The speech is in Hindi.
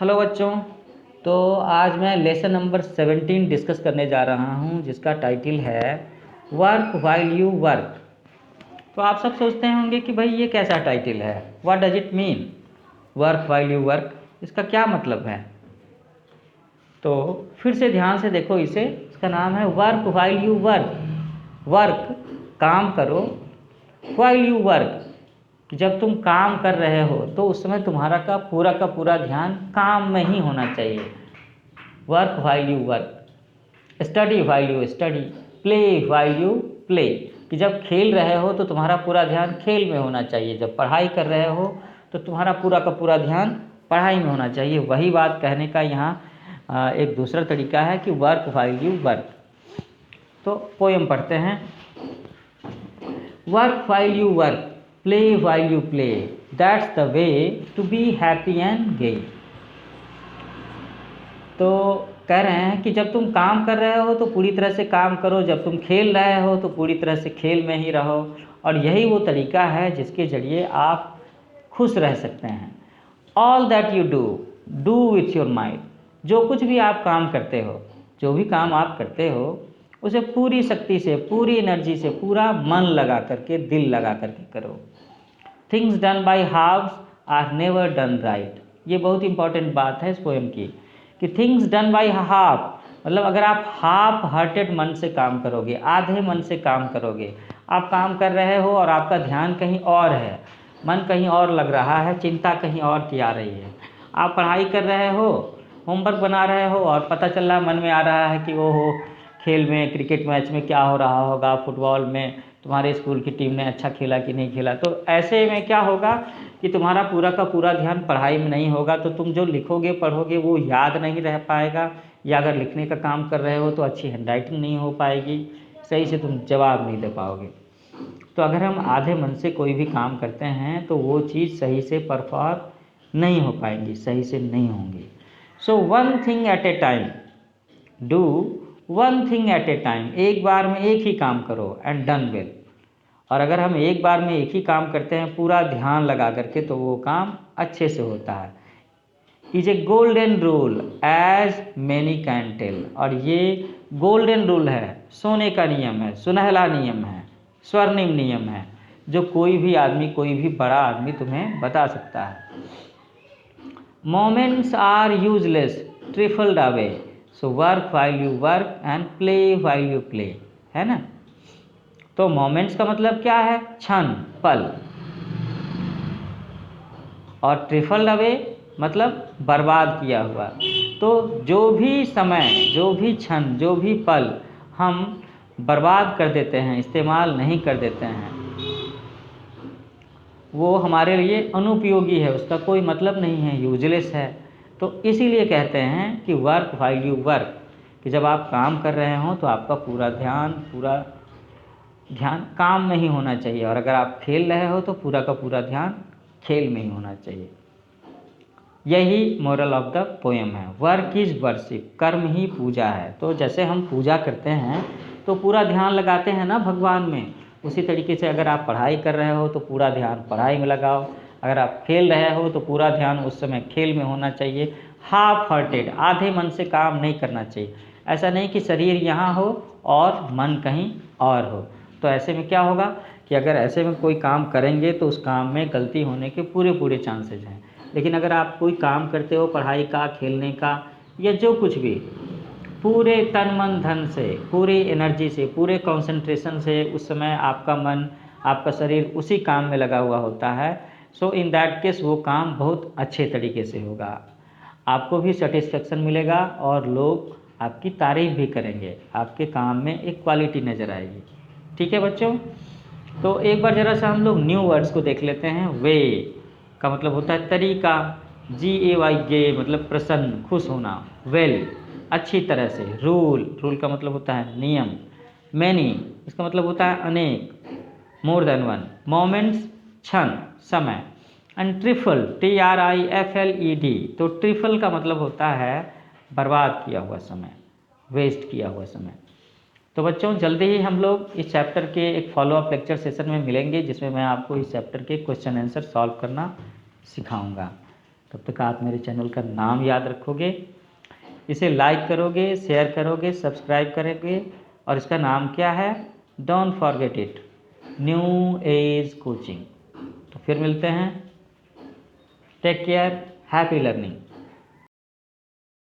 हेलो बच्चों। तो आज मैं लेसन नंबर 17 डिस्कस करने जा रहा हूं, जिसका टाइटल है वर्क व्हाइल यू वर्क। तो आप सब सोचते होंगे कि भाई ये कैसा टाइटल है, what does it mean work while you work, इसका क्या मतलब है। तो फिर से ध्यान से देखो इसे, इसका नाम है work while you work. Work काम करो, व्हाइल यू वर्क कि जब तुम काम कर रहे हो तो उस समय तुम्हारा का पूरा ध्यान काम में ही होना चाहिए। Work while you work, study while you study, play while you play कि जब खेल रहे हो तो तुम्हारा पूरा ध्यान खेल में होना चाहिए, जब पढ़ाई कर रहे हो तो तुम्हारा पूरा ध्यान पढ़ाई में होना चाहिए। वही बात कहने का यहाँ एक दूसरा तरीका है कि वर्क व्हाइल यू वर्क। तो पोएम पढ़ते हैं। Work while you work, play while you play, that's the way to be happy and gay। तो कह रहे हैं कि जब तुम काम कर रहे हो तो पूरी तरह से काम करो, जब तुम खेल रहे हो तो पूरी तरह से खेल में ही रहो, और यही वो तरीका है जिसके ज़रिए आप खुश रह सकते हैं। All that you do with your mind, जो कुछ भी आप काम करते हो, जो भी काम आप करते हो उसे पूरी शक्ति से, पूरी एनर्जी से, पूरा मन लगा करके, दिल लगा करके करो। Things done by halves are never done right. ये बहुत इंपॉर्टेंट बात है इस पोएम की कि थिंग्स डन बाई हाफ, मतलब अगर आप हाफ हार्टेड मन से काम करोगे, आधे मन से काम करोगे, आप काम कर रहे हो और आपका ध्यान कहीं और है, मन कहीं और लग रहा है, चिंता कहीं और की आ रही है। आप पढ़ाई कर रहे हो, होमवर्क बना रहे हो और पता चल रहा है, मन में आ रहा है कि ओहो खेल में, क्रिकेट मैच में क्या हो रहा होगा, फुटबॉल में तुम्हारे स्कूल की टीम ने अच्छा खेला कि नहीं खेला। तो ऐसे में क्या होगा कि तुम्हारा पूरा का पूरा ध्यान पढ़ाई में नहीं होगा, तो तुम जो लिखोगे पढ़ोगे वो याद नहीं रह पाएगा, या अगर लिखने का काम कर रहे हो तो अच्छी हैंडराइटिंग नहीं हो पाएगी, सही से तुम जवाब नहीं दे पाओगे। तो अगर हम आधे मन से कोई भी काम करते हैं तो वो चीज़ सही से परफॉर्म नहीं हो पाएंगी, सही से नहीं होंगी। So one thing at A time, do one thing at A time, एक बार में एक ही काम करो, एंड डन वेल। और अगर हम एक बार में एक ही काम करते हैं पूरा ध्यान लगा करके तो वो काम अच्छे से होता है। Is a golden rule as many can tell, और ये गोल्डन रूल है, सोने का नियम है, सुनहला नियम है, स्वर्णिम नियम है, जो कोई भी आदमी, कोई भी बड़ा आदमी तुम्हें बता सकता है। Moments are useless trifled away, so work while you work and play while you play, है ना। तो मोमेंट्स का मतलब क्या है, क्षण, पल, और ट्रिफल्ड अवे मतलब बर्बाद किया हुआ। तो जो भी समय, जो भी क्षण, जो भी पल हम बर्बाद कर देते हैं, इस्तेमाल नहीं कर देते हैं, वो हमारे लिए अनुपयोगी है, उसका कोई मतलब नहीं है, यूजलेस है। तो इसीलिए कहते हैं कि वर्क व्हाइल यू वर्क, कि जब आप काम कर रहे हों तो आपका पूरा ध्यान काम में ही होना चाहिए, और अगर आप खेल रहे हो तो पूरा का पूरा ध्यान खेल में ही होना चाहिए। यही मोरल ऑफ द पोएम है। वर्क इज़ वर्शिप, कर्म ही पूजा है। तो जैसे हम पूजा करते हैं तो पूरा ध्यान लगाते हैं ना भगवान में, उसी तरीके से अगर आप पढ़ाई कर रहे हो तो पूरा ध्यान पढ़ाई में लगाओ, अगर आप खेल रहे हो तो पूरा ध्यान उस समय खेल में होना चाहिए। हाफ हार्टेड, आधे मन से काम नहीं करना चाहिए। ऐसा नहीं कि शरीर यहाँ हो और मन कहीं और हो। तो ऐसे में क्या होगा कि अगर ऐसे में कोई काम करेंगे तो उस काम में गलती होने के पूरे चांसेस हैं। लेकिन अगर आप कोई काम करते हो, पढ़ाई का, खेलने का, या जो कुछ भी, पूरे तन मन धन से, पूरी एनर्जी से, पूरे कंसंट्रेशन से उस समय आपका मन, आपका शरीर उसी काम में लगा हुआ होता है, सो इन दैट केस वो काम बहुत अच्छे तरीके से होगा, आपको भी सेटिस्फेक्शन मिलेगा और लोग आपकी तारीफ भी करेंगे, आपके काम में एक क्वालिटी नज़र आएगी। ठीक है बच्चों। तो एक बार ज़रा सा हम लोग न्यू वर्ड्स को देख लेते हैं। वे का मतलब होता है तरीका, GAY गे मतलब प्रसन्न, खुश होना। वेल अच्छी तरह से। रूल का मतलब होता है नियम। मैनी इसका मतलब होता है अनेक, मोर देन वन। मोमेंट्स क्षण, समय। एंड ट्रिफल TRIFLED, तो ट्रिफल का मतलब होता है बर्बाद किया हुआ समय, वेस्ट किया हुआ समय। तो बच्चों जल्दी ही हम लोग इस चैप्टर के एक फॉलोअप लेक्चर सेशन में मिलेंगे, जिसमें मैं आपको इस चैप्टर के क्वेश्चन आंसर सॉल्व करना सिखाऊंगा। तब तक आप मेरे चैनल का नाम याद रखोगे, इसे लाइक करोगे, शेयर करोगे, सब्सक्राइब करोगे, और इसका नाम क्या है? Don't forget it, new age coaching. तो फिर मिलते हैं। Take care, happy learning.